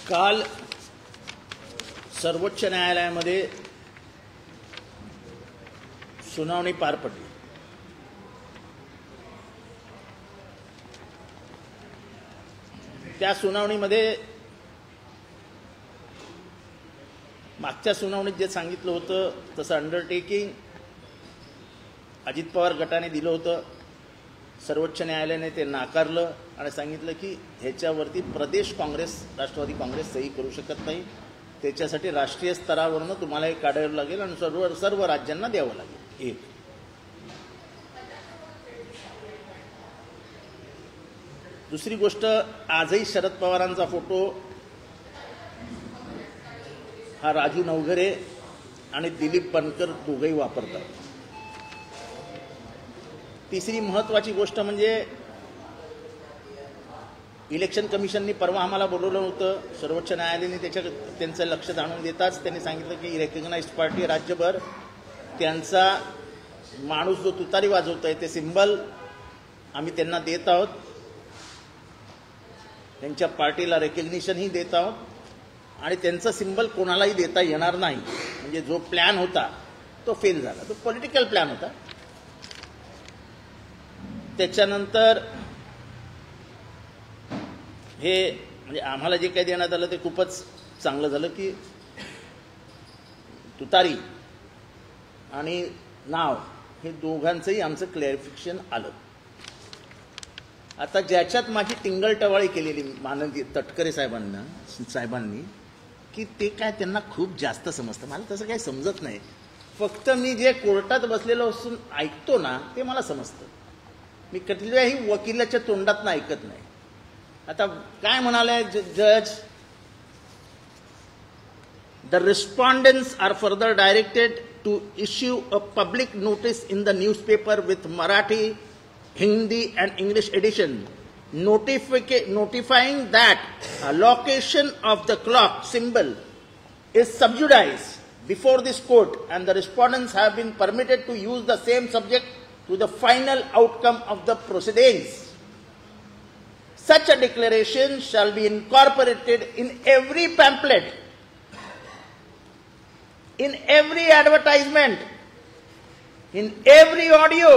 काल सर्वोच्च न्यायालयामध्ये सुनावणी पार पडली। त्या सुनावणीमध्ये मागच्या सुनावणीत जे सांगितलं होतं तसं अंडरटेकिंग अजित पवार गटाने दिलं होतं। सर्वोच्च न्यायालयाने ते नाकारलं आणि सांगितलं की ह्याच्यावरती प्रदेश काँग्रेस राष्ट्रवादी काँग्रेस सही करू शकत नाही, त्याच्यासाठी राष्ट्रीय स्तरावरून तुम्हाला हे काढावं लागेल आणि सर्व राज्यांना द्यावं लागेल। एक दुसरी गोष्ट, आजही शरद पवारांचा फोटो हा राजू नवघरे आणि दिलीप बनकर दोघेही वापरतात। तिसरी महत्त्वाची गोष्ट म्हणजे इलेक्शन कमिशननी परवा आम्हाला बोलवलं होतं, सर्वोच्च न्यायालयाने त्यांचं लक्ष जाणून देताच त्यांनी सांगितलं की रेकग्नाइज्ड पार्टी राज्यभर त्यांचा माणूस जो तुतारी वाजवतोय ते सिंबल आम्ही त्यांना देत आहोत, त्यांच्या पार्टीला रेकग्निशनही देत आहोत आणि त्यांचा सिंबल कोणालाही देता येणार नाही। म्हणजे जो प्लॅन होता तो फेल झाला, तो पॉलिटिकल प्लॅन होता। त्याच्यानंतर हे म्हणजे आम्हाला जे काही देण्यात आलं ते खूपच चांगलं झालं की तुतारी आणि नाव हे दोघांचंही आमचं क्लॅरिफिकेशन आलं। आता ज्याच्यात माझी टिंगलटवाळी केलेली माननीय तटकरे साहेबांनी की ते काय त्यांना खूप जास्त समजतं, मला तसं काही समजत नाही। फक्त मी जे कोर्टात बसलेलो असून ऐकतो ना ते मला समजतं, मी कुठल्याही वकिलाच्या तोंडातनं ऐकत नाही। आता काय म्हणाले जज, the respondents are further directed to issue a public notice in the newspaper with Marathi, Hindi and English edition notifying that a location of the clock symbol is sub judice before this court and the respondents have been permitted to use the same subject to the final outcome of the proceedings. Such a declaration shall be incorporated in every pamphlet, in every advertisement, in every audio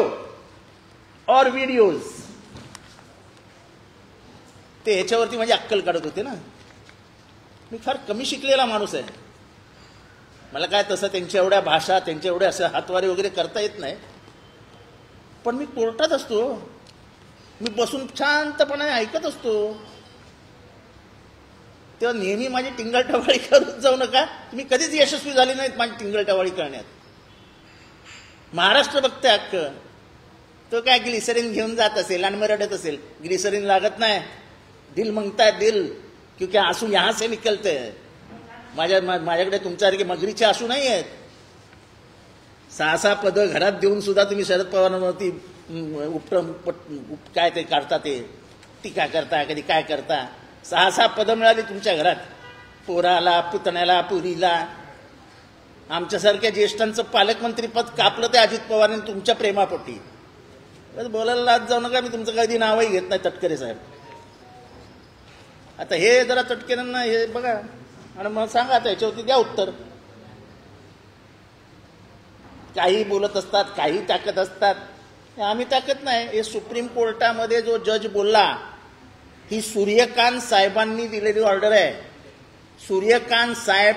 और videos. ते ह्याच्यावरती माझी अक्कल काढत होते ना, मी फार कमी शिकलेला माणूस आहे, मला काय तसं त्यांच्या एवढ्या भाषा त्यांच्या एवढ्या असं हातवारे वगैरे करता येत नाही। पण मी कोर्टात असतो, मी बसून शांतपणे ऐकत असतो, तेव्हा नेहमी माझी टिंगलटवाळी करत जाऊ नका। तुम्ही कधीच यशस्वी झाले नाहीत माझी टिंगलटवाळी करण्यात। महाराष्ट्र बघते अक्क, तो काय ग्लिसरीन घेऊन जात असेल आणि मग रडत असेल, ग्लिसरीन लागत नाही, दिल मांगता है दिल, क्योंकि आंसू यहाँ से निकलते हैं। माझ्याकडे तुमच्यासारखे मगरीचे आंसू नाही आहेत। 6-6 पदं घरात देऊन सुद्धा तुम्ही शरद पवारांवरती काय ते काढता, ते टीका करता, कधी काय करता। 6-6 पदं मिळाली तुमच्या घरात, पोराला, पुतण्याला, पुरीला। आमच्यासारख्या ज्येष्ठांचं पालकमंत्री पद कापलं ते अजित पवारांनी तुमच्या प्रेमापोटी। बोलायला लाज जाऊ नका, मी तुमचं कधी नावही घेत नाही तटकरे साहेब। आता हे जरा तटकरेंना हे बघा आणि मग सांगा, आता याच्यावरती द्या उत्तर। काही बोलत असतात, काही टाकत असतात, आम्ही टाकत नाही। हे सुप्रीम कोर्टामध्ये जो जज बोलला ही सूर्यकांत साहेबांनी दिलेली ऑर्डर आहे। सूर्यकांत साहेब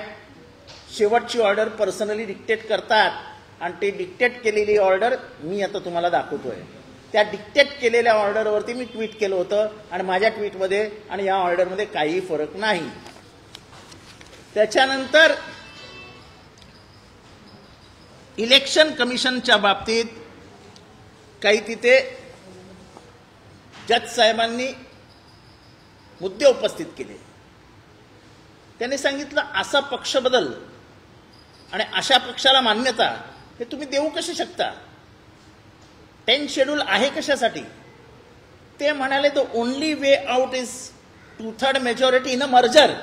शेवटची ऑर्डर पर्सनली डिक्टेट करतात आणि ते डिक्टेट केलेली ऑर्डर मी आता तुम्हाला दाखवतोय। त्या डिक्टेट केलेल्या ऑर्डरवरती मी ट्विट केलं होतं आणि माझ्या ट्विटमध्ये आणि या ऑर्डरमध्ये काही फरक नाही। त्याच्यानंतर इलेक्शन कमिशनच्या बाबतीत काही तिथे जज साहेबांनी मुद्दे उपस्थित केले। त्यांनी सांगितलं असा पक्ष बदल आणि अशा पक्षाला मान्यता हे तुम्ही देऊ कसे शकता? 10 शेड्यूल आहे कशासाठी? ते म्हणाले the only way out is 2/3 majority in a merger.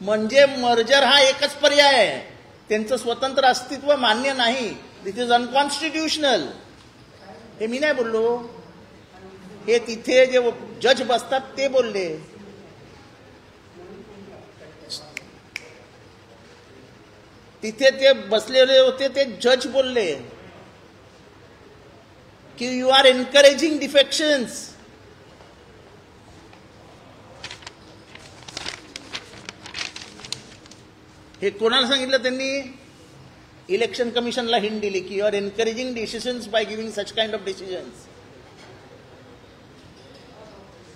म्हणजे मर्जर हा एकच पर्याय आहे, त्यांचं स्वतंत्र अस्तित्व मान्य नाही, दिस इज अनकॉन्स्टिट्यूशनल। हे मी नाही बोललो, हे तिथे जे जज बसतात ते बोलले। तिथे ते बसलेले होते ते जज बोलले की यू आर एनकरेजिंग डिफेक्शन्स. हे कोणाला सांगितलं त्यांनी? इलेक्शन कमिशनला हिंट दिली की you are encouraging decisions by giving such kind of decisions.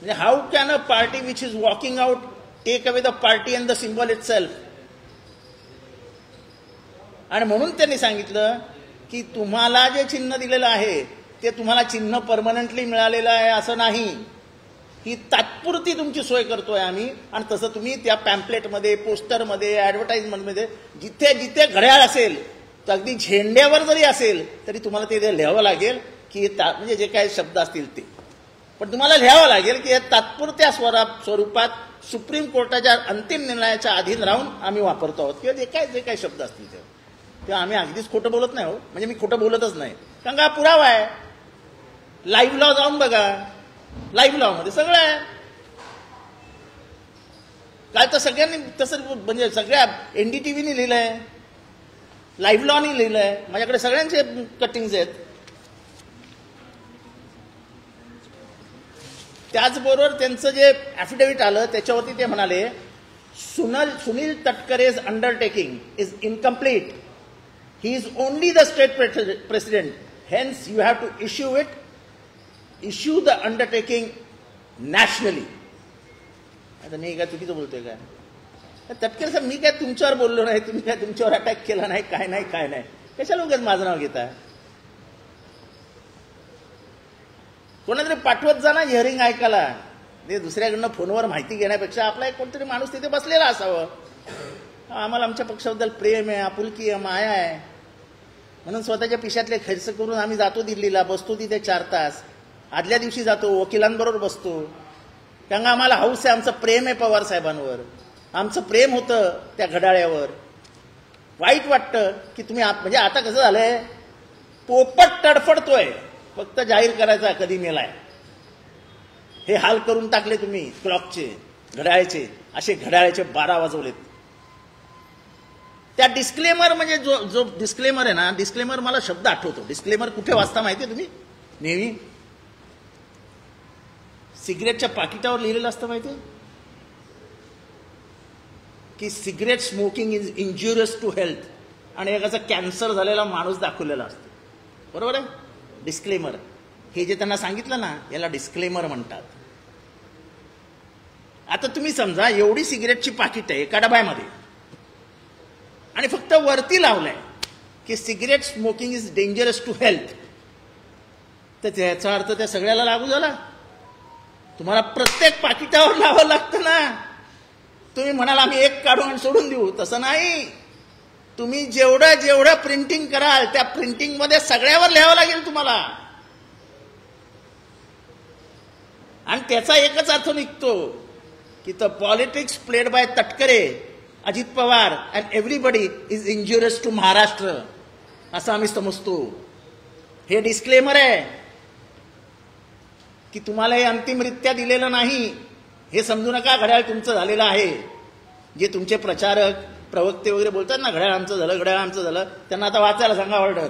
म्हणजे how can a party which is walking out take away the party and the symbol itself. आणि म्हणून त्यांनी सांगितलं की तुम्हाला जे चिन्ह दिलेलं आहे ते तुम्हाला चिन्ह परमनंटली मिळालेलं आहे असं नाही, ही तात्पुरती तुमची सोय करतोय आम्ही. आणि तसं तुम्ही त्या पॅम्पलेटमध्ये, पोस्टरमध्ये, ॲडव्हर्टाइजमेंटमध्ये जिथे जिथे घड्याळ असेल, तर अगदी झेंड्यावर जरी असेल तरी तुम्हाला ते लिहावं लागेल की म्हणजे जे काही शब्द असतील ते, पण तुम्हाला लिहावं लागेल की तात्पुरत्या स्वरूपात सुप्रीम कोर्टाच्या अंतिम निर्णयाच्या अधीन राहून आम्ही वापरतो आहोत, किंवा जे काही शब्द असतील तेव्हा आम्ही अगदीच खोटं बोलत नाही. हो, म्हणजे मी खोटं बोलतच नाही, कारण का पुरावा आहे. लाईव्ह लॉ जाऊन बघा, लाईव्ह लॉ मध्ये सगळं आहे. काय तर सगळ्यांनी तसं, म्हणजे सगळ्या एनडीटीव्हीने लिहिलंय, लाईव्ह लॉनी लिहिलंय, माझ्याकडे सगळ्यांचे कटिंग्स आहेत. त्याचबरोबर त्यांचं जे ॲफिडेव्हिट आलं त्याच्यावरती ते म्हणाले Sunil Tatkare's undertaking is incomplete. He is only the state president, hence you have to issue the undertaking nationally. आता मी काय चुकीचं बोलतोय काय? तटकरे साहेब, मी काय तुमच्यावर बोललो नाही, तुम्ही काय तुमच्यावर अटॅक केला नाही, काय नाही, कशाला उगाच माझं नाव घेता? कोणातरी पाठवत जा ना हिअरिंग ऐकायला. ते दुसऱ्याकडनं फोनवर माहिती घेण्यापेक्षा आपला एक कोणतरी माणूस तिथे बसलेला असावं. आम्हाला आमच्या पक्षाबद्दल प्रेम आहे, आपुलकी आहे, माया आहे, म्हणून स्वतःच्या पिशातले खर्च करून आम्ही जातो दिल्लीला, बसतो तिथे 4 तास, आदल्या दिवशी जातो, वकिलांबरोबर बसतो, कारण आम्हाला हौस आहे, आमचं प्रेम आहे पवार साहेबांवर, आमचं प्रेम होतं त्या घड्याळ्यावर. वाईट वाटतं की तुम्ही म्हणजे आता कसं झालंय, पोपट तडफडतोय, फक्त जाहीर करायचा कधी मेलाय. हे हाल करून टाकले तुम्ही क्लॉकचे, घड्याळाचे, असे घड्याळाचे 12 वाजवलेत. त्या डिस्क्लेमर, म्हणजे जो डिस्क्लेमर आहे ना, डिस्क्लेमर मला शब्द आठवतो. डिस्क्लेमर कुठे वाचता माहिती आहे तुम्ही? नेहमी सिगरेटच्या पाकिटावर लिहिलेलं असतं माहिती आहे की cigarette smoking is injurious to health, आणि एकाचा कॅन्सर झालेला माणूस दाखवलेला असतो. बरोबर आहे? डिस्क्लेमर हे जे त्यांना सांगितलं ना, याला डिस्क्लेमर म्हणतात. आता तुम्ही समजा एवढी सिगरेटची पाकिट आहे एका डब्यामध्ये, आणि फक्त वरती लावलंय की cigarette smoking is dangerous to health, तर त्याचा अर्थ त्या सगळ्याला लागू झाला? तुम्हाला प्रत्येक पाकिटावर लावावं लागतं ना. तुम्ही म्हणाल आम्ही एक काढून सोडून देऊ, तसं नाही. तुम्ही जेवढं प्रिंटिंग कराल त्या प्रिंटिंग मध्ये सगळ्यावर लिहावं लागेल तुम्हाला. आणि त्याचा एकच अर्थ निघतो की the politics played by Tatkare, Ajit Pawar and everybody is injurious to Maharashtra, असं आम्ही समजतो. हे डिस्क्लेमर आहे की तुम्हाला हे अंतिमरित्या दिलेलं नाही, हे समजू नका घड्याळ तुमचं झालेलं आहे. जे तुमचे प्रचारक, प्रवक्ते वगैरे बोलतात ना घड्याळ आमचं झालं, घड्याळ आमचं झालं, त्यांना आता वाचायला सांगा ऑर्डर.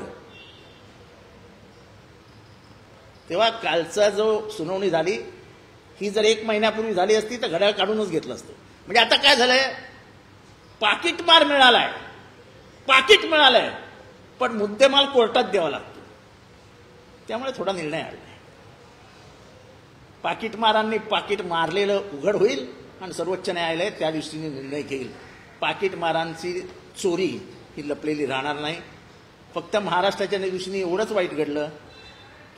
तेव्हा कालचा जो सुनावणी झाली ही जर 1 महिन्यापूर्वी झाली असती तर घड्याळ काढूनच घेतलं असतं. म्हणजे आता काय झालंय, पाकिटमार मिळालाय, पण मुद्देमाल कोर्टात द्यावा लागतो. त्यामुळे थोडा निर्णय आला. पाकिटमारांनी पाकिट मारलेलं उघड होईल आणि सर्वोच्च न्यायालय त्या दृष्टीने निर्णय घेईल. पाकिटमारांची चोरी ही लपलेली राहणार नाही. फक्त महाराष्ट्राच्या दृष्टीने एवढंच वाईट घडलं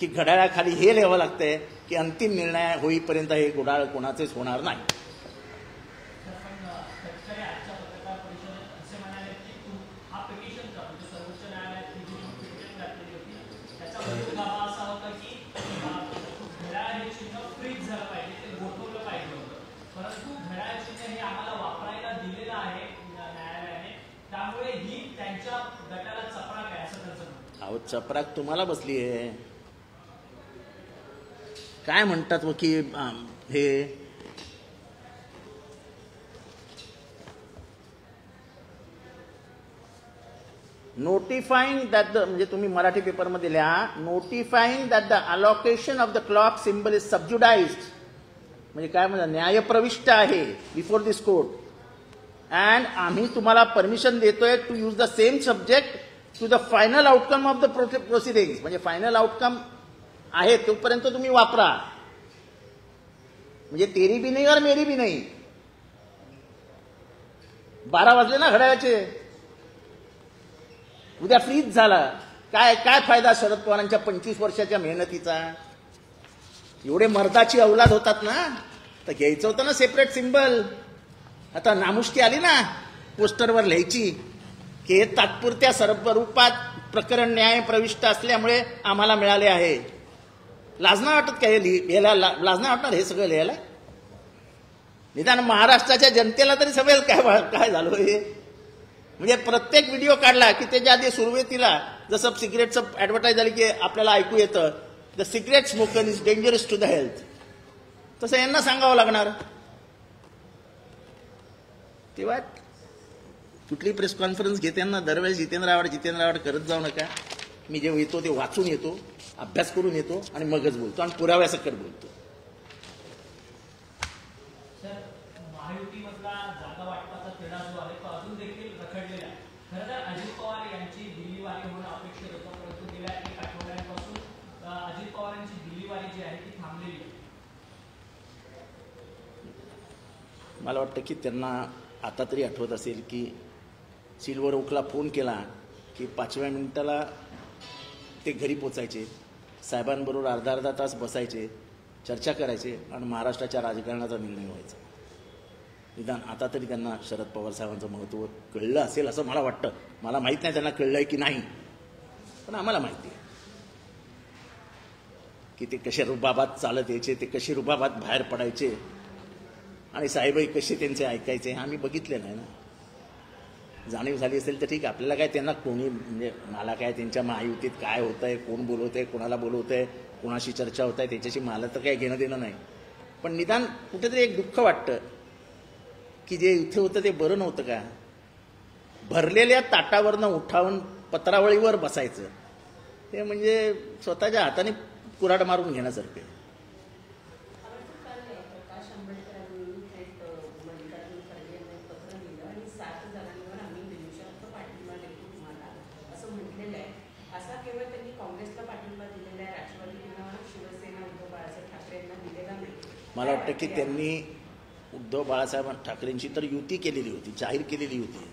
की घड्याळाखाली हे लिहावं लागतंय की अंतिम निर्णय होईपर्यंत हे घड्याळ कोणाचेच होणार नाही. अहो, चपराक तुम्हाला बसली आहे. काय म्हणतात की हे नोटिफाईंग दॅट द, म्हणजे तुम्ही मराठी पेपरमध्ये लिहा, notifying that the allocation of the clock symbol is subjudiced, म्हणजे काय म्हणतात, न्यायप्रविष्ट आहे बिफोर दिस कोर्ट, अँड आम्ही तुम्हाला परमिशन देतोय to use the same subject to the final outcome of the proceedings, म्हणजे फायनल आउटकम आहे तोपर्यंत तुम्ही वापरा, म्हणजे तेरी भी नाही और मेरी भी नाही. 12 वाजले ना घड्याळाचे, उद्या फ्रीज झाला, काय काय फायदा शरद पवारांच्या 25 वर्षाच्या मेहनतीचा. एवढे मर्दाची औलाद होतात ना, तर घ्यायचं होतं ना सेपरेट सिम्बल. आता नामुष्की आली ना पोस्टरवर लिहायची की हे तात्पुरत्या स्वरूपात प्रकरण न्याय प्रविष्ट असल्यामुळे आम्हाला मिळाले आहे. लाज नाही वाटत काय लिहायला? लाज नाही वाटणार हे सगळं लिहायला? निदान महाराष्ट्राच्या जनतेला तरी समजेल काय झालं हे. म्हणजे प्रत्येक व्हिडिओ काढला की त्याच्या आधी सुरुवातीला जसं सिगरेटचं ऍडव्हर्टाईज झाली की आपल्याला ऐकू येतं, the cigarette smoker is dangerous to the health, तसं यांना सांगावं लागणार. तेव्हा कुठली प्रेस कॉन्फरन्स घेताना दरवेळेस जितेंद्र आव्हाड करत जाऊ नका. मी जेव्हा येतो ते वाचून येतो, अभ्यास करून येतो आणि मगच बोलतो आणि पुराव्यासकट बोलतो. महायुतीमधला जागा वाटपाचा तिढा जो आहे तो अजून देखील रखडलेला आहे. खरं तर अजित पवार यांची दिल्लीवारी होणं अपेक्षित होतं, परंतु गेल्या 1 आठवड्यापासून अजित पवारांची दिल्लीवारी जी आहे ती थांबलेली आहे. मला वाटतं की त्यांना आता तरी आठवत असेल की सिल्वर ओकला फोन केला की 5व्या मिनिटाला ते घरी पोचायचे, साहेबांबरोबर अर्धा तास बसायचे, चर्चा करायचे आणि महाराष्ट्राच्या राजकारणाचा निर्णय व्हायचा. निदान आता तरी त्यांना शरद पवार साहेबांचं महत्त्व कळलं असेल असं मला वाटतं. मला माहीत नाही त्यांना कळलंय की नाही, पण आम्हाला माहिती आहे की ते कसे रुबाबात चालत यायचे, ते कसे रुबाबात बाहेर पडायचे आणि साहेबही कसे त्यांचे ऐकायचे आम्ही बघितलेलं आहे ना. जाणीव झाली असेल तर ठीक आहे. आपल्याला काय त्यांना कोणी, म्हणजे मला काय त्यांच्या महायुतीत काय होत आहे, कोण बोलवत आहे, कोणाला बोलवत आहे, कोणाशी चर्चा होत आहे त्याच्याशी मला तर काही घेणं देणं नाही. पण निदान कुठेतरी एक दुःख वाटतं की जे इथे होतं ते बरं नव्हतं का. भरलेल्या ताटावरनं उठावून पत्रावळीवर बसायचं ते म्हणजे स्वतःच्या हाताने कुऱ्हाड मारून घेण्यासारखं. मला वाटतं की त्यांनी उद्धव बाळासाहेब ठाकरेंची तर युती केलेली होती, जाहीर केलेली होती.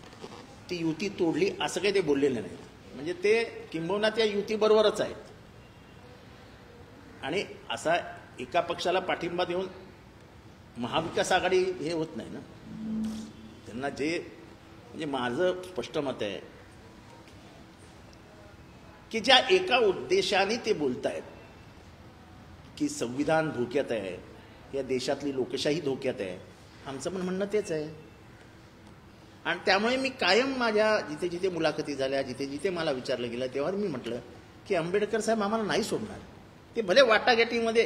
ती युती तोडली असं काही ते बोललेले नाही. म्हणजे ते किंबहुना त्या युतीबरोबरच आहेत. आणि असा एका पक्षाला पाठिंबा देऊन महाविकास आघाडी हे होत नाही ना. त्यांना जे, म्हणजे माझं स्पष्ट मत आहे की ज्या एका उद्देशाने ते बोलत आहेत की संविधान धोक्यात आहे, या देशातली लोकशाही धोक्यात आहे, आमचं पण म्हणणं तेच आहे. आणि त्यामुळे मी कायम माझ्या जिथे जिथे मुलाखती झाल्या, जिथे जिथे मला विचारलं गेलं, तेव्हा मी म्हटलं की आंबेडकर साहेब आम्हाला नाही सोडणार. ते भले वाटाघाटीमध्ये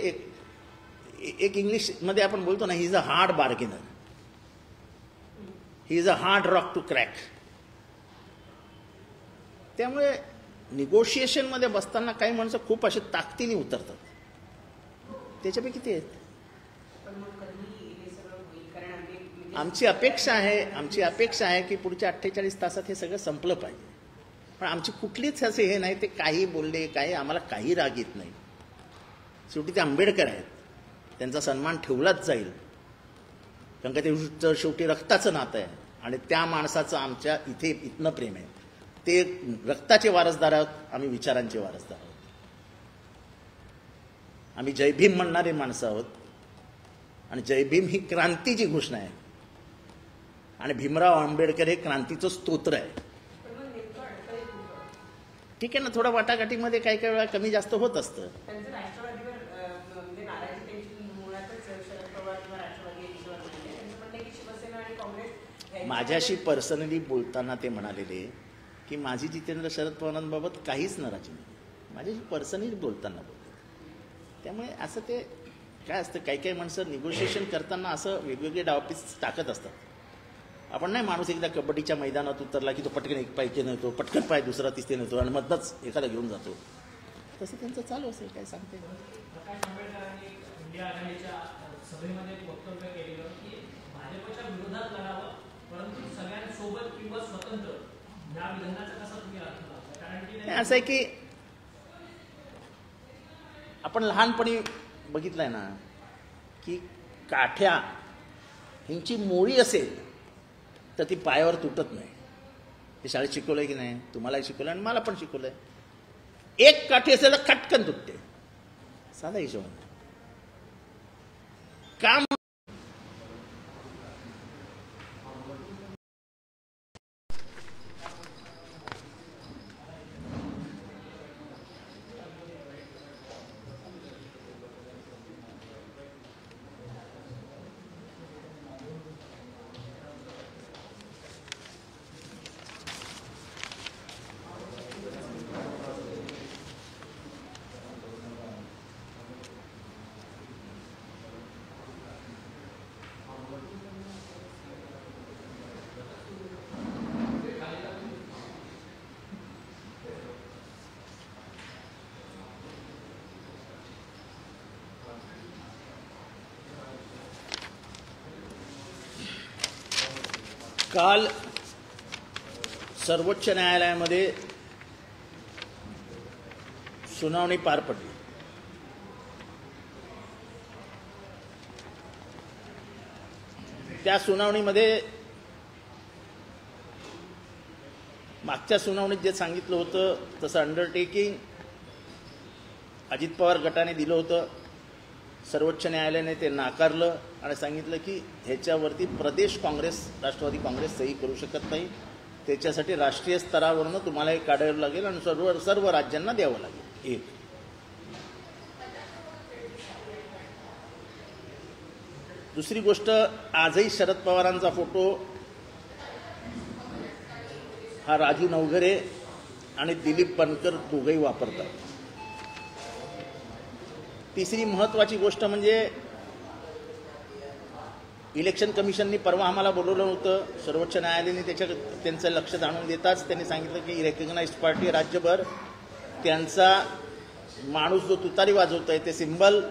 एक इंग्लिशमध्ये आपण बोलतो ना, he is a hard bargainer, he is a hard rock to crack. त्यामुळे निगोशिएशनमध्ये बसताना काही माणसं खूप असे ताकदीने उतरतात. त्याच्यापैकी ते आहेत. आमची अपेक्षा आहे की पुढच्या 48 तासात हे सगळं संपलं पाहिजे. पण आमची कुठलीच असे हे नाही, ते काही बोलले काही, आम्हाला काही राग येत नाही. शेवटी ते आंबेडकर आहेत, त्यांचा सन्मान ठेवलाच जाईल, कारण का ते शेवटी रक्ताचं नातं आहे. आणि त्या माणसाचं आमच्या इथनं प्रेम आहे. ते रक्ताचे वारसदार आहोत, आम्ही विचारांचे वारसदार आहोत. आम्ही जय भीम म्हणणारे माणसं आहोत. आणि जय भीम ही क्रांतीची घोषणा आहे आणि भीमराव आंबेडकर हे क्रांतीचं स्तोत्र आहे. ठीक आहे ना, थोडं वाटाघाटीमध्ये काही काही वेळा कमी जास्त होत असतं. माझ्याशी पर्सनली बोलताना ते म्हणालेले की माझी जितेंद्र शरद पवारांबाबत काहीच नाराजी नाही. माझ्याशी पर्सनली बोलताना बोलले. त्यामुळे असं ते काय असतं, काही काही माणसं निगोशिएशन करताना असं वेगवेगळे डावपीस टाकत असतात. आपण नाही, माणूस एकदा कबड्डीच्या मैदानात उतरला की तो पटकन एक पाय नेतो, पटकन पाय दुसरा तिसरे नेतो आणि मधनंच एखादा घेऊन जातो. तसं त्यांचं चालू असेल, काय सांगते. प्रकाश आंबेडकरांनी इंडिया आघाडीच्या सभेमध्ये एक वक्तव्य केलेलं की भाजपच्या विरोधात लढावं, परंतु सगळ्यांसोबत किंवा स्वतंत्र, या विधानाचा कसा तुम्ही अर्थ लावता? कारण की असं आहे की आपण लहानपणी बघितलंय ना की काठ्या ह्यांची मोळी असेल तर ती पायावर तुटत नाही. हे शाळेत शिकवलंय की नाही? तुम्हालाही शिकवलं आणि मला पण शिकवलंय. एक काठी असेल तर खटकन तुटते, साधा हिशोबाने. काम काल सर्वोच्च न्यायालयामध्ये सुनावणी पार पडली. त्या सुनावणीमध्ये मागच्या सुनावणीत जे सांगितलं होतं तसं अंडरटेकिंग अजित पवार गटाने दिलं होतं. सर्वोच्च न्यायालयाने ते नाकारलं आणि सांगितलं की ह्याच्यावरती प्रदेश काँग्रेस, राष्ट्रवादी काँग्रेस सही करू शकत नाही. त्याच्यासाठी राष्ट्रीय स्तरावरनं तुम्हाला हे काढावं लागेल आणि सर्व राज्यांना द्यावं लागेल. एक दुसरी गोष्ट, आजही शरद पवारांचा फोटो हा राजू नवघरे आणि दिलीप बनकर दोघंही वापरतात. तिसरी महत्त्वाची गोष्ट म्हणजे इलेक्शन कमिशननी परवा आम्हाला बोलवलं होतं. सर्वोच्च न्यायालयाने त्यांचं लक्ष जाणून देताच त्यांनी सांगितलं की रेकग्नाइज्ड पार्टी राज्यभर त्यांचा माणूस जो तुतारी वाजवतोय ते सिंबल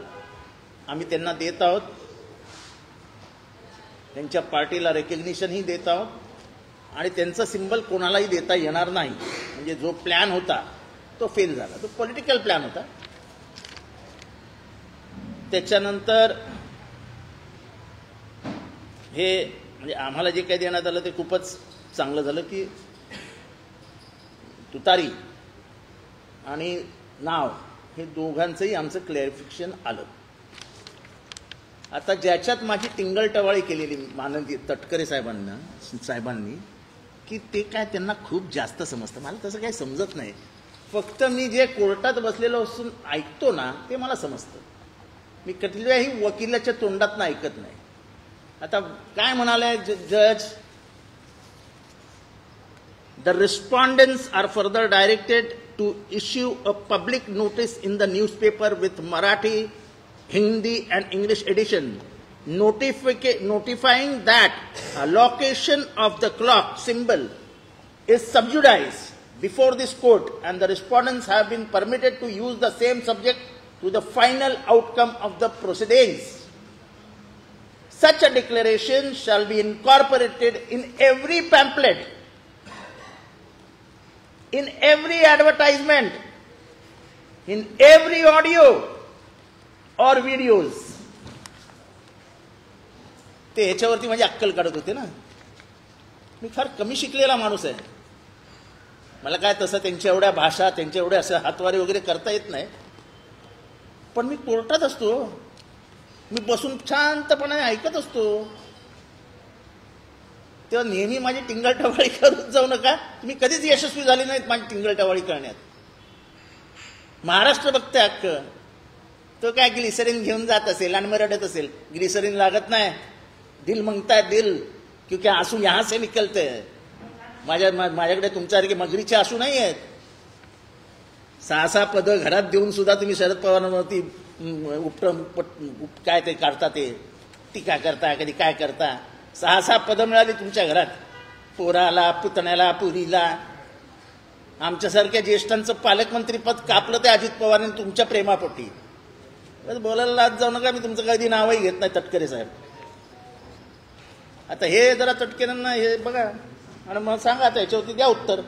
आम्ही त्यांना देत आहोत. त्यांच्या पार्टीला रेकग्निशनही देत आहोत आणि त्यांचा सिंबल कोणालाही देता येणार नाही. म्हणजे जो प्लॅन होता तो फेल झाला. तो पॉलिटिकल प्लॅन होता. त्याच्यानंतर हे म्हणजे आम्हाला जे काही देण्यात आलं ते खूपच चांगलं झालं की तुतारी आणि नाव हे दोघांचंही आमचं क्लॅरिफिकेशन आलं. आता ज्याच्यात माझी टिंगलटवाळी केलेली माननीय तटकरे साहेबांनी की ते काय त्यांना खूप जास्त समजतं. मला तसं काही समजत नाही. फक्त मी जे कोर्टात बसलेलो असून ऐकतो ना ते मला समजतं. मी कुठल्याही वकिलाच्या तोंडातनं ऐकत नाही. आता काय म्हणाले जज, the respondents are further directed to issue a public notice in the newspaper with Marathi, Hindi and English edition notifying that a location of the clock symbol is sub judice before this court and the respondents have been permitted to use the same subject to the final outcome of the proceedings. Such a declaration shall be incorporated in every pamphlet, in every advertisement, in every audio और videos. ते ह्याच्यावरती माझी अक्कल काढत होते ना. मी फार कमी शिकलेला माणूस आहे. मला काय तसं त्यांच्या एवढ्या भाषा, त्यांच्या एवढ्या असं हातवारे वगैरे करता येत नाही. पण मी कोर्टात असतो. मी बसून शांतपणे ऐकत असतो. तेव्हा नेहमी माझी टिंगलटवाळी करत जाऊ नका. तुम्ही कधीच यशस्वी झाले नाहीत माझी टिंगलटवाळी करण्यात. महाराष्ट्र बघते अक्क. तो काय ग्लिसरीन घेऊन जात असेल आणि मग रडत असेल. ग्लिसरीन लागत नाही. दिल मांगता है दिल, क्योंकि आंसू यहां से निकलते हैं. माझ्याकडे तुमच्यासारखे मगरीचे आंसू नाही आहेत. 6-6 पदं घरात देऊन सुद्धा तुम्ही शरद पवारांवरती काय ते काढता, ते टीका करता, कधी काय करता. 6 पदं मिळाली तुमच्या घरात, पोराला, पुतण्याला, पुरीला. आमच्यासारख्या ज्येष्ठांचं पालकमंत्री पद कापलं ते अजित पवारांनी तुमच्या प्रेमापोटी. बोलायला लाज जाऊ नका, मी तुमचं कधी नावही घेत नाही, तटकरे साहेब. आता हे जरा तटकरेंना हे बघा आणि मग सांगा, त्याच्यावरती द्या उत्तर.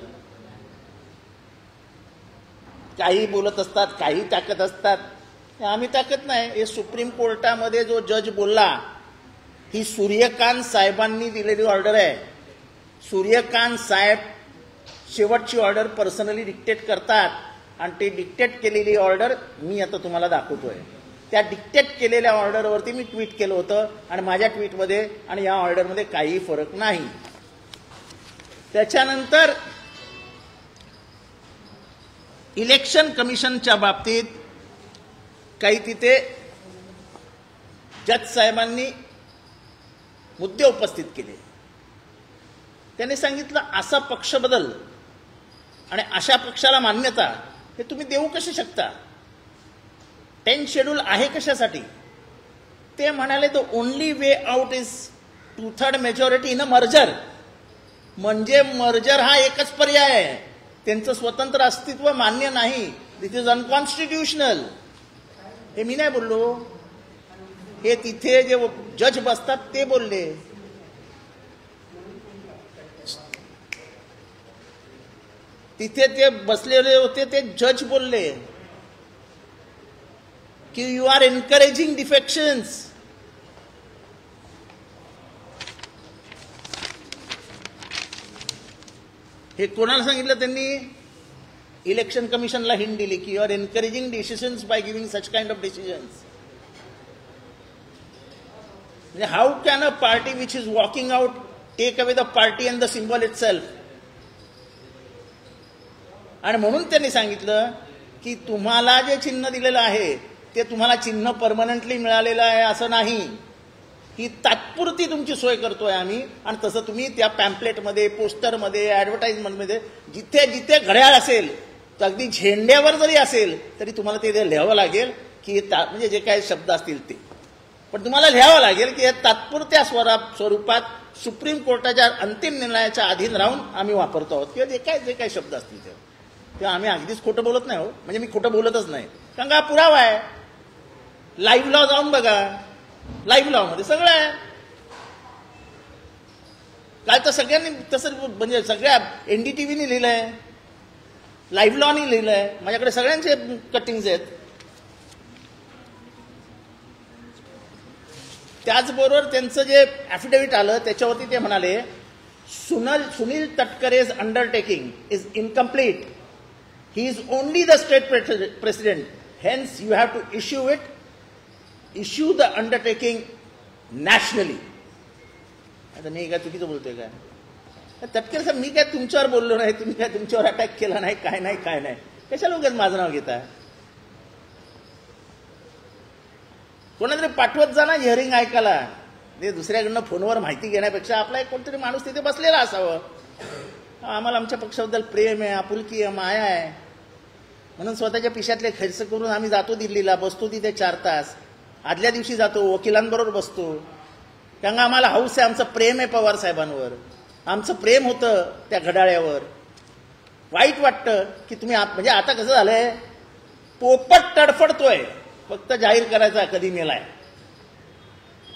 काही बोलत असतात, काही टाकत असतात. आम्ही टाकत नाही. हे सुप्रीम कोर्टामध्ये जो जज बोलला, ही सूर्यकांत साहेबांनी दिलेली ऑर्डर आहे. सूर्यकांत साहेब शेवटची ऑर्डर पर्सनली डिक्टेट करतात आणि ते डिक्टेट केलेली ऑर्डर मी आता तुम्हाला दाखवतोय. त्या डिक्टेट केलेल्या ऑर्डरवरती मी ट्विट केलं होतं आणि माझ्या ट्विटमध्ये आणि या ऑर्डरमध्ये काही फरक नाही. त्याच्यानंतर इलेक्शन कमिशनच्या बाबतीत काही तिथे जज साहेबांनी मुद्दे उपस्थित केले. त्यांनी सांगितलं असा पक्ष बदल आणि अशा पक्षाला मान्यता हे तुम्ही देऊ कसे शकता? 10 शेड्यूल आहे कशासाठी? ते म्हणाले the only way out is 2/3 majority in a merger. म्हणजे मर्जर हा एकच पर्याय आहे. त्यांचं स्वतंत्र अस्तित्व मान्य नाही. दिस इज अनकॉन्स्टिट्युशनल. हे मी नाही बोललो, हे तिथे जे जज बसतात ते बोलले. तिथे ते बसलेले होते ते जज बोलले की यू आर एनकरेजिंग डिफेक्शन्स. हे कोणाला सांगितलं त्यांनी? इलेक्शन कमिशनला हिंट दिली की you are encouraging decisions by giving such kind of decisions. म्हणजे how can a party which is walking out take away the party and the symbol itself? आणि म्हणून त्यांनी सांगितलं की तुम्हाला जे चिन्ह दिलेलं आहे ते तुम्हाला चिन्ह परमनंटली मिळालेलं आहे असं नाही. ही तात्पुरती तुमची सोय करतोय आम्ही. आणि तसं तुम्ही त्या पॅम्पलेटमध्ये, पोस्टरमध्ये, ॲडव्हर्टाइजमेंटमध्ये जिथे जिथे घड्याळ असेल, तर अगदी झेंड्यावर जरी असेल तरी तुम्हाला ते लिहावं लागेल की म्हणजे जे काही शब्द असतील ते. पण तुम्हाला लिहावं लागेल की तात्पुरत्या स्वरूपात सुप्रीम कोर्टाच्या अंतिम निर्णयाच्या अधीन राहून आम्ही वापरतो आहोत किंवा जे काही शब्द असतील तेव्हा आम्ही अगदीच खोटं बोलत नाही. हो, म्हणजे मी खोटं बोलतच नाही. कारण का पुरावा आहे. लाईव्ह लॉ जाऊन बघा. लाईव्ह लॉ मध्ये सगळं आहे. काय तर सगळ्यांनी तसं म्हणजे सगळ्या एनडीटीव्हीने लिहिलंय, लाईव्ह लॉनी लिहिलंय. माझ्याकडे सगळ्यांचे कटिंग्स आहेत. त्याचबरोबर त्यांचं जे ॲफिडेव्हिट आलं त्याच्यावरती ते म्हणाले Sunil Tatkare's undertaking is incomplete. He is only the state president. Hence, you have to issue the undertaking nationally. आता मी काय चुकीचं बोलतोय काय? तटकरे साहेब, मी काय तुमच्यावर बोललो नाही, तुम्ही काय तुमच्यावर अटॅक केला नाही, काय नाही. कशाला उगाच माझं नाव घेता? कोणातरी पाठवत जा ना हिअरिंग ऐकायला. ते दुसऱ्याकडनं फोनवर माहिती घेण्यापेक्षा आपला एक कोणतरी माणूस तिथे बसलेला असावं. आम्हाला आमच्या पक्षाबद्दल प्रेम आहे, आपुलकी आहे, माया आहे, म्हणून स्वतःच्या पिशातले खर्च करून आम्ही जातो दिल्लीला, बसतो तिथे 4 तास. आदल्या दिवशी जातो, वकिलांबरोबर बसतो. कारण आम्हाला हौस आहे, आमचं प्रेम आहे पवार साहेबांवर, आमचं प्रेम होतं त्या घड्याळ्यावर. वाईट वाटतं की तुम्ही म्हणजे आता कसं झालंय, पोपट तडफडतोय, फक्त जाहीर करायचा कधी मेलाय.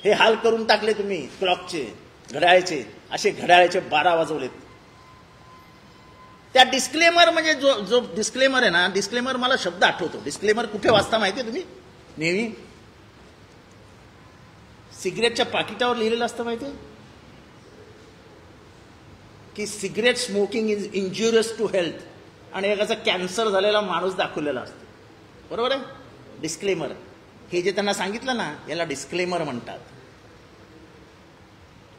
हे हाल करून टाकले तुम्ही क्लॉकचे, घड्याळाचे. असे घड्याळाचे 12 वाजवलेत. त्या डिस्क्लेमर म्हणजे जो डिस्क्लेमर आहे ना, डिस्क्लेमर मला शब्द आठवतो. डिस्क्लेमर कुठे वाचता माहिती आहे तुम्ही? नेहमी सिगरेटच्या पाकिटावर लिहिलेलं असतं माहिती आहे की cigarette smoking is injurious to health. आणि एकाचा कॅन्सर झालेला माणूस दाखवलेला असतो. बरोबर आहे? डिस्क्लेमर. हे जे त्यांना सांगितलं ना, याला डिस्क्लेमर म्हणतात.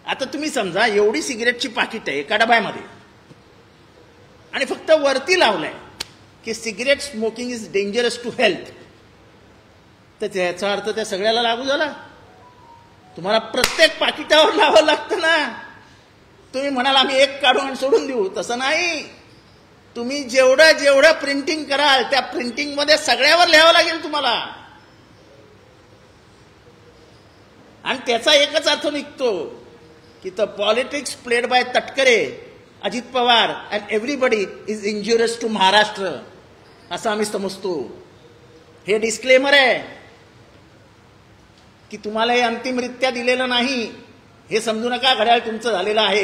आता तुम्ही समजा एवढी सिगरेटची पाकिट आहे एका डब्यामध्ये आणि फक्त वरती लावलंय की cigarette smoking is dangerous to health. तर त्याचा अर्थ त्या सगळ्याला लागू झाला? तुम्हाला प्रत्येक पाकिटावर लावावं लागतं ना. तुम्ही म्हणाल आम्ही एक काढून आणि सोडून देऊ, तसं नाही. तुम्ही जेवढं प्रिंटिंग कराल त्या प्रिंटिंग मध्ये सगळ्यावर लिहावं लागेल तुम्हाला. आणि त्याचा एकच अर्थ निघतो की the politics played by Tatkare, Ajit Pawar and everybody is injurious to Maharashtra, असं आम्ही समजतो. हे डिस्क्लेमर आहे की तुम्हाला हे अंतिमरित्या दिलेलं नाही. हे समजू नका घड्याळ तुमचं झालेलं आहे.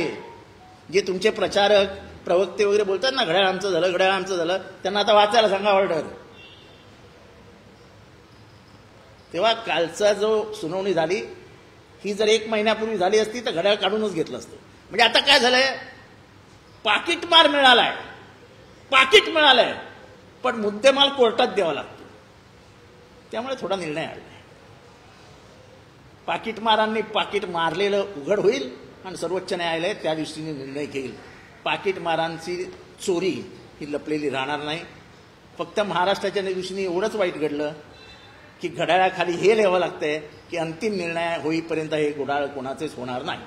जे तुमचे प्रचारक प्रवक्ते वगैरे बोलतात ना, घड्याळ आमचं झालं, घड्याळ आमचं झालं, त्यांना आता वाचायला सांगा ऑर्डर. तेव्हा कालचा जो सुनावणी झाली ही जर 1 महिन्यापूर्वी झाली असती तर घड्याळ काढूनच घेतलं असतं. म्हणजे आता काय झालंय, पाकिटमार मिळालाय, पाकिट मिळालंय, पण मुद्देमाल कोर्टात द्यावा लागतो. त्यामुळे थोडा निर्णय आला. पाकिटमारांनी पाकिट मारलेलं उघड होईल आणि सर्वोच्च न्यायालय त्या दृष्टीने निर्णय घेईल. पाकिटमारांची चोरी ही लपलेली राहणार नाही. फक्त महाराष्ट्राच्या दृष्टीने एवढंच वाईट घडलं की घड्याळाखाली हे लिहावं लागतंय की अंतिम निर्णय होईपर्यंत हे घड्याळ कोणाचेच होणार नाही.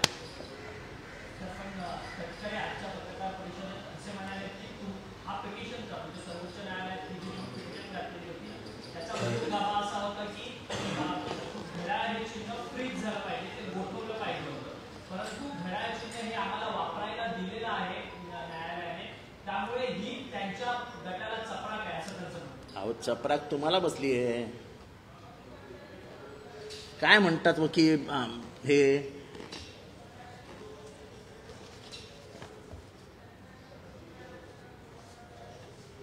अहो चपराक तुम्हाला बसली आहे. काय म्हणतात वकील हे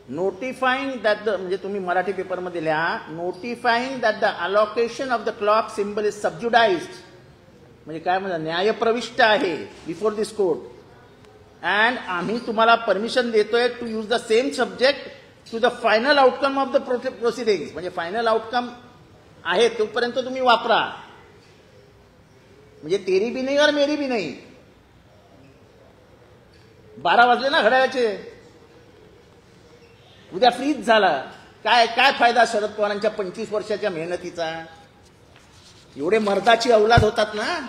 नोटिफाईंग दॅट द, म्हणजे तुम्ही मराठी पेपरमध्ये लिहा, notifying that the allocation of the clock symbol is subjudiced, म्हणजे काय म्हणतात, न्यायप्रविष्ट आहे बिफोर दिस कोर्ट, अँड आम्ही तुम्हाला परमिशन देतोय to use the same subject to the final outcome of the proceedings. म्हणजे फायनल आउटकम आहे तोपर्यंत तुम्ही वापरा. म्हणजे तेरी भी नाही और मेरी भी नाही. 12 वाजले ना घड्याळाचे, उद्या फ्रीज झाला, काय काय फायदा शरद पवारांच्या 25 वर्षाच्या मेहनतीचा. एवढे मर्दाची औलाद होतात ना,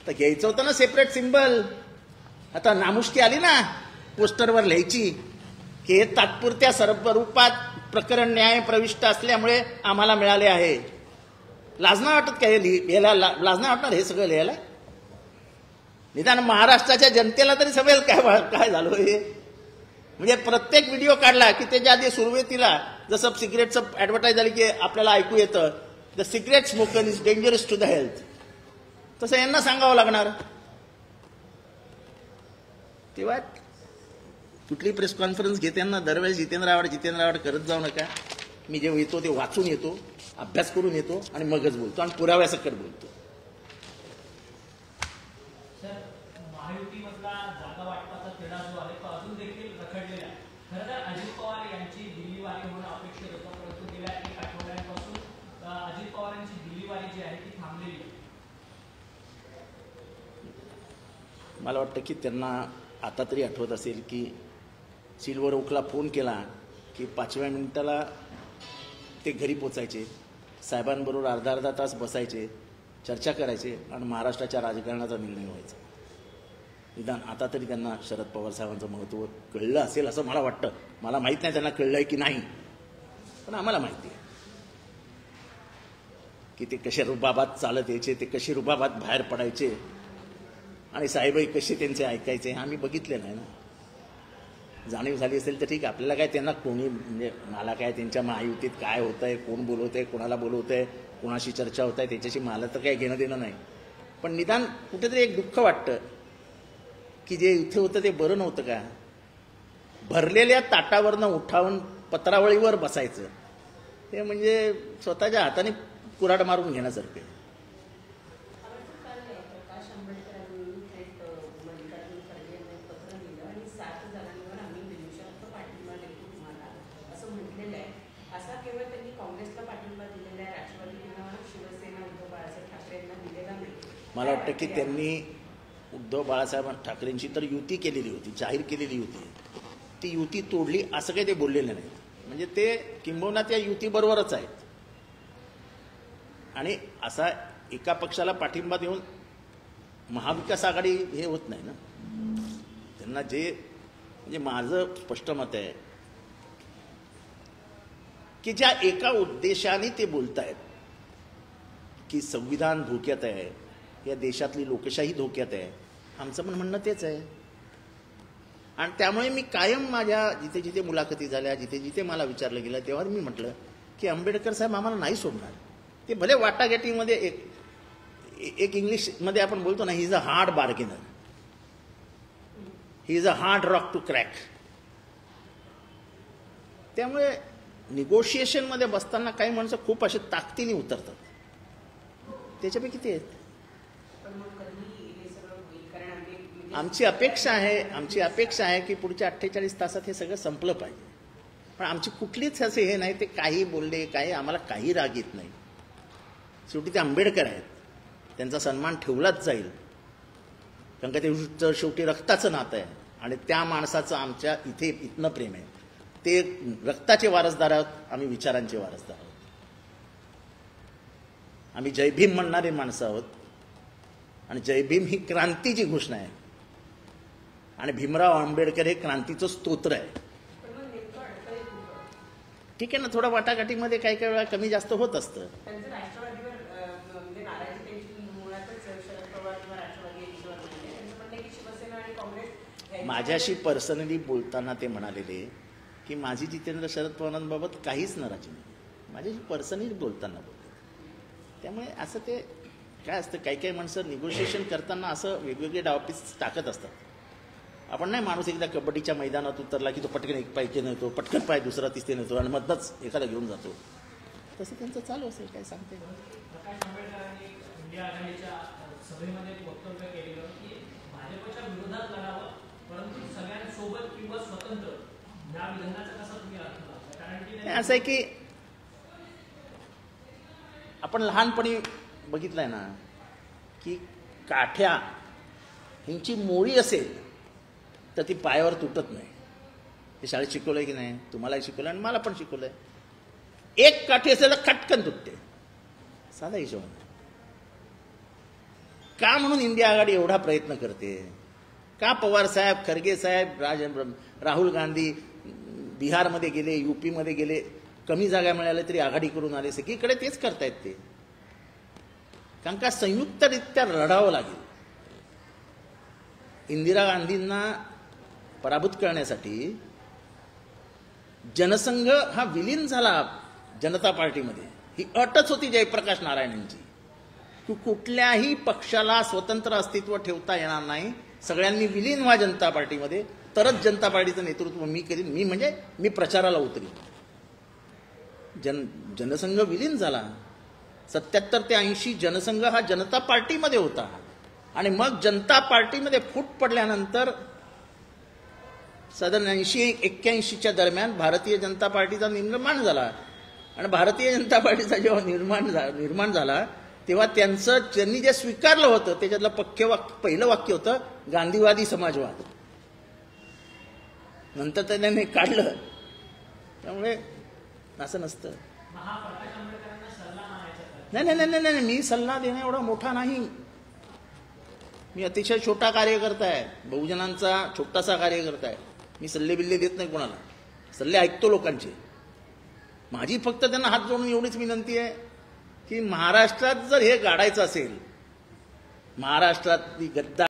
तर घ्यायचं होतं ना सेपरेट सिम्बल. आता नामुष्की आली ना पोस्टरवर लिहायची की हे तात्पुरत्या स्वरूपात प्रकरण न्याय प्रविष्ट असल्यामुळे आम्हाला मिळाले आहे. लाज नाही वाटत काय लिहायला? लाज नाही वाटणार हे सगळं लिहायला? निदान महाराष्ट्राच्या जनतेला तरी समजेल काय झालं हे. म्हणजे प्रत्येक व्हिडिओ काढला की त्याच्या आधी सुरुवातीला जसं सिगरेटचं ऍडव्हर्टाईज झाली की आपल्याला ऐकू येतं the cigarette smoker is dangerous to the health, तसं यांना सांगावं लागणार. तेव्हा कुठली प्रेस कॉन्फरन्स घेताना दरवेळेस जितेंद्र आव्हाड करत जाऊ नका. मी जेव्हा येतो ते वाचून येतो, अभ्यास करून येतो आणि मगच बोलतो आणि पुराव्यासकट बोलतो. महायुतीमधला जागा वाटपाचा तिढा जो आहे तो अजून देखील रखडलेला आहे. खरं तर अजित पवार यांची दिल्लीवारी होणं अपेक्षित होतं, परंतु गेल्या 1 आठवड्यांपासून अजित पवारांची दिल्लीवारी जी आहे ती थांबलेली आहे. मला वाटतं की त्यांना आता तरी आठवत असेल की सिल्वर ओकला फोन केला की 5व्या मिनिटाला ते घरी पोचायचे, साहेबांबरोबर अर्धा तास बसायचे, चर्चा करायचे आणि महाराष्ट्राच्या राजकारणाचा निर्णय व्हायचा. निदान आता तरी त्यांना शरद पवार साहेबांचं महत्त्व कळलं असेल असं मला वाटतं. मला माहीत नाही त्यांना कळलंय की नाही, पण आम्हाला माहिती आहे की ते कसे रुबाबात चालत यायचे, ते कसे रुबाबात बाहेर पडायचे आणि साहेबही कसे त्यांचे ऐकायचे आम्ही बघितले नाही ना. जाणीव झाली असेल तर ठीक आहे. आपल्याला काय त्यांना कोणी, म्हणजे मला काय त्यांच्या महायुतीत काय होतंय, कोण बोलवतंय, कोणाला बोलवतंय, कोणाशी चर्चा होत आहे त्याच्याशी मला तर काही घेणं देणं नाही. पण निदान कुठेतरी एक दुःख वाटतं की जे इथे होतं ते बरं नव्हतं का. भरलेल्या ताटावरनं उठावून पत्रावळीवर बसायचं हे म्हणजे स्वतःच्या हाताने कुऱ्हाड मारून घेण्यासारखं. मला वाटतं की त्यांनी उद्धव बाळासाहेब ठाकरेंची तर युती केलेली होती, जाहीर केलेली होती. ती युती तोडली असं काही ते बोललेलं नाही. म्हणजे ते किंबहुना त्या युतीबरोबरच आहेत. आणि असा एका पक्षाला पाठिंबा देऊन महाविकास आघाडी हे होत नाही ना. त्यांना जे, म्हणजे माझं स्पष्ट मत आहे की ज्या एका उद्देशाने ते बोलत आहेत की संविधान धोक्यात आहे, या देशातली लोकशाही धोक्यात आहे, आमचं पण म्हणणं तेच आहे. आणि त्यामुळे मी कायम माझ्या जिथे जिथे मुलाखती झाल्या, जिथे जिथे मला विचारलं गेलं, तेव्हा मी म्हटलं की आंबेडकर साहेब आम्हाला नाही सोडणार. ते भले वाटाघाटीमध्ये एक इंग्लिशमध्ये आपण बोलतो ना, he is a hard bargainer, he is a hard rock to crack. त्यामुळे निगोशिएशनमध्ये बसताना काही माणसं खूप असे ताकदीने उतरतात. त्याच्यापैकी ते आहेत. आमची अपेक्षा आहे की पुढच्या 48 तासात हे सगळं संपलं पाहिजे. पण आमची कुठलीच असे हे नाही, ते काही बोलले काही, आम्हाला काही राग येत नाही. शेवटी ते आंबेडकर आहेत, त्यांचा सन्मान ठेवलाच जाईल. कारण का ते शेवटी रक्ताचं नातं आहे आणि त्या माणसाचं आमच्या इथनं प्रेम आहे. ते रक्ताचे वारसदार आहोत, आम्ही विचारांचे वारसदार आहोत. आम्ही जय भीम म्हणणारे माणसं आहोत आणि जय भीम ही क्रांतीची घोषणा आहे आणि भीमराव आंबेडकर हे क्रांतीचं स्तोत्र आहे. ठीक आहे ना, थोडं वाटाघाटीमध्ये काही काही वेळा कमी जास्त होत असतं. माझ्याशी पर्सनली बोलताना ते म्हणालेले की माझी जितेंद्र शरद पवारांबाबत काहीच नाराजी नाही. माझ्याशी पर्सनली बोलताना बोलले. त्यामुळे असं ते काय असतं, काही काही माणसं निगोशिएशन करताना असं वेगवेगळे डावपीस टाकत असतात. आपण नाही, माणूस एकदा कबड्डीच्या मैदानात उतरला की तो पटकन एक पाय नेतो, पटकन पाय दुसरा तिसरे नेतो आणि मधनंच एखादा घेऊन जातो. तसं त्यांचं चालू असेल, काय सांगते. प्रकाश आंबेडकरांनी इंडिया आघाडीच्या सभेमध्ये वक्तव्य केलेलं की भाजपच्या विरोधात लढावं, परंतु सगळ्यांसोबत किंवा स्वतंत्र, या विधानाचा कसा तुम्ही अर्थ लावता? कारण की असं आहे की आपण लहानपणी बघितलंय ना की काठ्या ह्यांची मोळी असेल तर ती पायावर तुटत नाही. हे शाळेत शिकवलंय की नाही? तुम्हालाही शिकवलं आणि मला पण शिकवलंय. एक काठी असेल तर खटकन तुटते, साधा हिशोब. का म्हणून इंडिया आघाडी एवढा प्रयत्न करते? का पवार साहेब, खरगे साहेब, राहुल गांधी बिहारमध्ये गेले, यूपीमध्ये गेले, कमी जागा मिळाल्या तरी आघाडी करून आले, सगळीकडे तेच करतायत ते. कारण का संयुक्तरित्या लढावं लागेल. इंदिरा गांधींना पराभूत करण्यासाठी जनसंघ हा विलीन झाला जनता पार्टीमध्ये. ही अटच होती जयप्रकाश नारायणांची की कुठल्याही पक्षाला स्वतंत्र अस्तित्व ठेवता येणार नाही, सगळ्यांनी विलीन व्हा जनता पार्टीमध्ये, तरच जनता पार्टीचं नेतृत्व मी करीन. मी प्रचाराला उतरीन. जनसंघ विलीन झाला. 77 ते 80 जनसंघ हा जनता पार्टीमध्ये होता आणि मग जनता पार्टीमध्ये फूट पडल्यानंतर साधारण 80-81च्या दरम्यान भारतीय जनता पार्टीचा निर्माण झाला. आणि भारतीय जनता पार्टीचा जेव्हा निर्माण झाला तेव्हा त्यांनी जे स्वीकारलं होतं त्याच्यातलं पहिलं वाक्य होतं गांधीवादी समाजवाद. नंतर त्यांनी काढलं. त्यामुळे असं नसतं. नाही, मी सल्ला देणं एवढा मोठा नाही. मी अतिशय छोटा कार्यकर्ता आहे, बहुजनांचा छोटासा कार्यकर्ता आहे. मी सल्ले बिल्ले देत नाही कोणाला, सल्ले ऐकतो लोकांचे. माझी फक्त त्यांना हात जोडून एवढीच विनंती आहे की महाराष्ट्रात जर हे गाडायचं असेल, महाराष्ट्रातली गद्दा